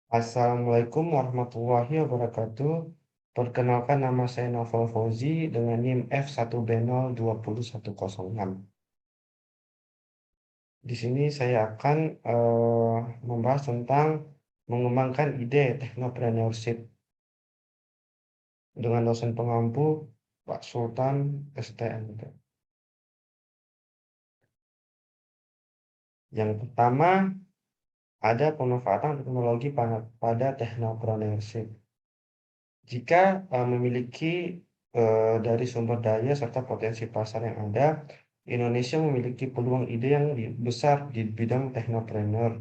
Assalamualaikum warahmatullahi wabarakatuh. Perkenalkan, nama saya Novel Fauzi dengan NIM F1B0201006. Di sini saya akan membahas tentang mengembangkan ide teknopreneurship dengan dosen pengampu Pak Sultan STM. Yang pertama, ada pemanfaatan teknologi pada teknopreneurship. Jika memiliki dari sumber daya serta potensi pasar yang ada, Indonesia memiliki peluang ide yang besar di bidang teknopreneur.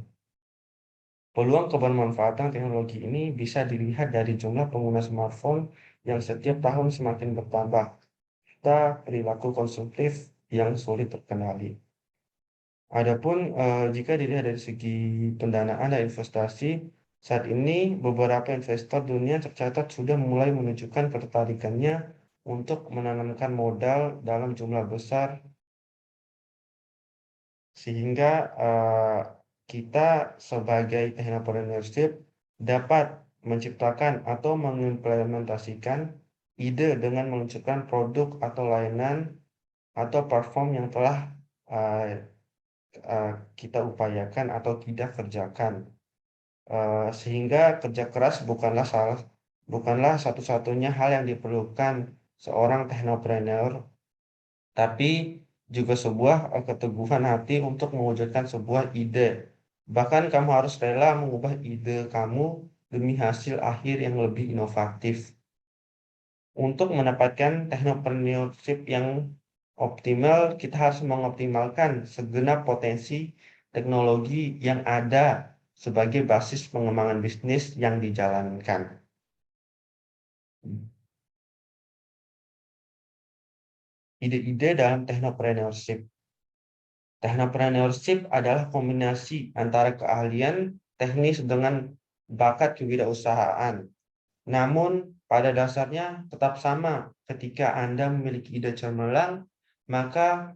Peluang kebermanfaatan teknologi ini bisa dilihat dari jumlah pengguna smartphone yang setiap tahun semakin bertambah, serta perilaku konsumtif yang sulit terkendali. Adapun jika dilihat dari segi pendanaan dan investasi, saat ini beberapa investor dunia tercatat sudah mulai menunjukkan ketertarikannya untuk menanamkan modal dalam jumlah besar, sehingga kita sebagai technopreneurship dapat menciptakan atau mengimplementasikan ide dengan meluncurkan produk atau layanan atau platform yang telah uh, kita upayakan atau tidak kerjakan. Sehingga kerja keras bukanlah satu-satunya hal yang diperlukan seorang teknopreneur, tapi juga sebuah keteguhan hati untuk mewujudkan sebuah ide. Bahkan kamu harus rela mengubah ide kamu demi hasil akhir yang lebih inovatif. Untuk mendapatkan teknopreneurship yang optimal, kita harus mengoptimalkan segenap potensi teknologi yang ada sebagai basis pengembangan bisnis yang dijalankan. Ide-ide dalam teknopreneurship. Teknopreneurship adalah kombinasi antara keahlian teknis dengan bakat kewirausahaan. Namun, pada dasarnya tetap sama. Ketika Anda memiliki ide cemerlang, maka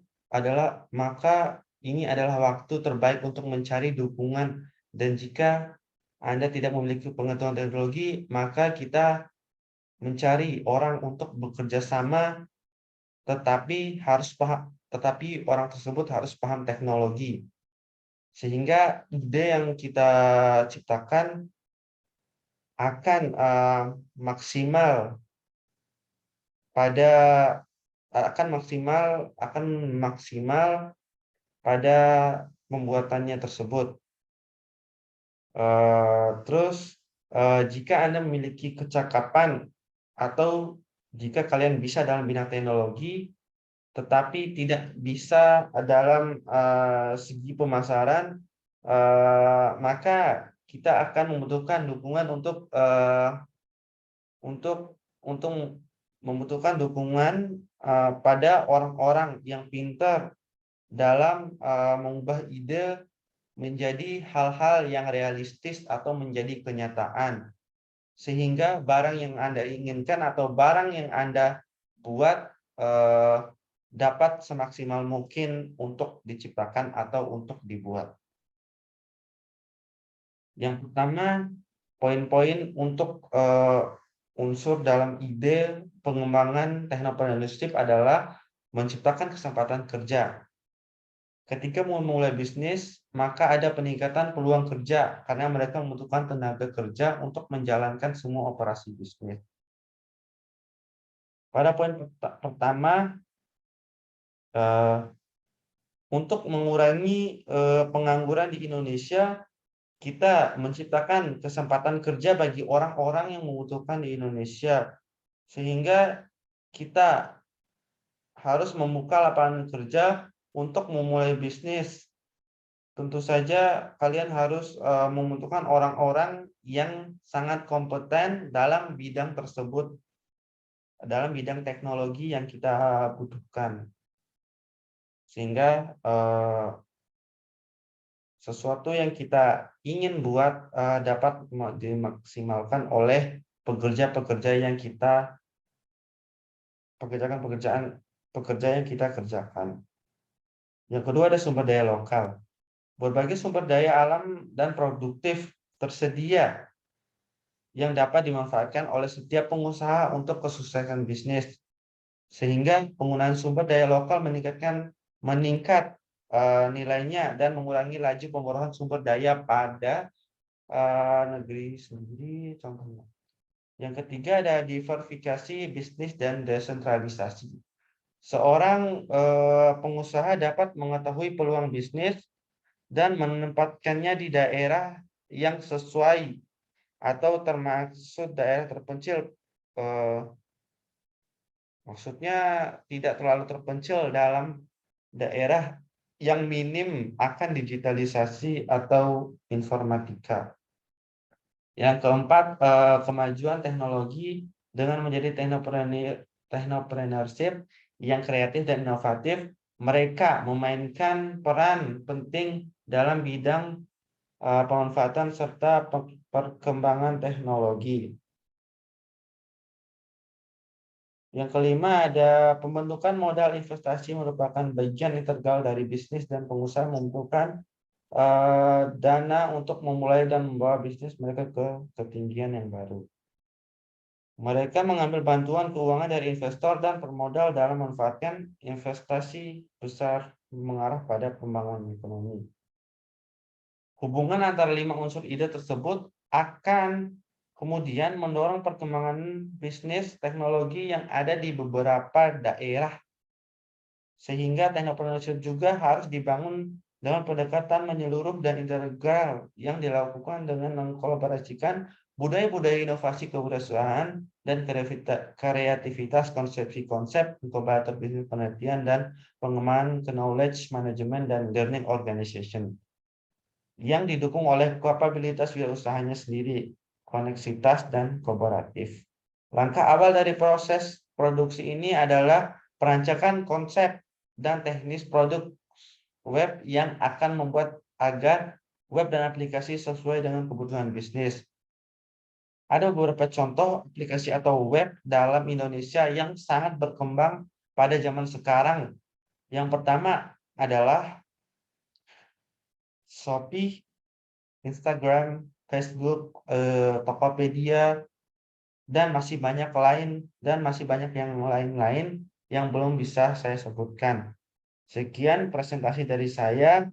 ini adalah waktu terbaik untuk mencari dukungan. Dan jika Anda tidak memiliki pengetahuan teknologi, maka kita mencari orang untuk bekerja sama, tetapi orang tersebut harus paham teknologi. Sehingga ide yang kita ciptakan akan maksimal pada akan maksimal pada pembuatannya tersebut. Terus jika Anda memiliki kecakapan atau jika kalian bisa dalam bidang teknologi, tetapi tidak bisa dalam segi pemasaran, maka kita akan membutuhkan dukungan untuk membutuhkan dukungan pada orang-orang yang pintar dalam mengubah ide menjadi hal-hal yang realistis atau menjadi kenyataan. Sehingga barang yang Anda inginkan atau barang yang Anda buat dapat semaksimal mungkin untuk diciptakan atau untuk dibuat. Yang pertama, poin-poin untuk unsur dalam ide pengembangan teknopreneurship adalah menciptakan kesempatan kerja. Ketika memulai bisnis, maka ada peningkatan peluang kerja karena mereka membutuhkan tenaga kerja untuk menjalankan semua operasi bisnis. Pada poin pertama, untuk mengurangi pengangguran di Indonesia, kita menciptakan kesempatan kerja bagi orang-orang yang membutuhkan di Indonesia, sehingga kita harus membuka lapangan kerja untuk memulai bisnis. Tentu saja kalian harus membutuhkan orang-orang yang sangat kompeten dalam bidang tersebut, dalam bidang teknologi yang kita butuhkan. Sehingga sesuatu yang kita ingin buat dapat dimaksimalkan oleh pekerja-pekerja yang kita kerjakan. Yang kedua, ada sumber daya lokal. Berbagai sumber daya alam dan produktif tersedia yang dapat dimanfaatkan oleh setiap pengusaha untuk kesuksesan bisnis. Sehingga penggunaan sumber daya lokal meningkat nilainya dan mengurangi laju pemborosan sumber daya pada negeri sendiri contohnya. Yang ketiga ada diversifikasi bisnis dan desentralisasi. Seorang pengusaha dapat mengetahui peluang bisnis dan menempatkannya di daerah yang sesuai atau termasuk daerah terpencil. Maksudnya tidak terlalu terpencil dalam daerah yang minim akan digitalisasi atau informatika. Yang keempat, kemajuan teknologi dengan menjadi technopreneurship yang kreatif dan inovatif, mereka memainkan peran penting dalam bidang pemanfaatan serta perkembangan teknologi. Yang kelima ada pembentukan modal investasi merupakan bagian integral dari bisnis dan pengusaha mengumpulkan dana untuk memulai dan membawa bisnis mereka ke ketinggian yang baru. Mereka mengambil bantuan keuangan dari investor dan pemodal dalam memanfaatkan investasi besar mengarah pada pembangunan ekonomi. Hubungan antara 5 unsur ide tersebut akan kemudian mendorong perkembangan bisnis teknologi yang ada di beberapa daerah. Sehingga technopreneurship juga harus dibangun dengan pendekatan menyeluruh dan integral yang dilakukan dengan mengkolaborasikan budaya-budaya inovasi kewirausahaan dan kreativitas konsepsi-konsep inkubator bisnis penelitian dan pengembangan knowledge management dan learning organization yang didukung oleh kapabilitas wirausahanya sendiri, koneksitas, dan kooperatif. Langkah awal dari proses produksi ini adalah perancangan konsep dan teknis produk web yang akan membuat agar web dan aplikasi sesuai dengan kebutuhan bisnis. Ada beberapa contoh aplikasi atau web dalam Indonesia yang sangat berkembang pada zaman sekarang. Yang pertama adalah Shopee, Instagram, Facebook, Tokopedia, dan masih banyak yang lain-lain yang belum bisa saya sebutkan. Sekian presentasi dari saya.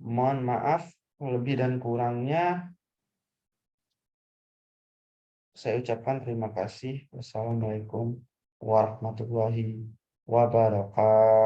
Mohon maaf lebih dan kurangnya. Saya ucapkan terima kasih. Wassalamualaikum warahmatullahi wabarakatuh.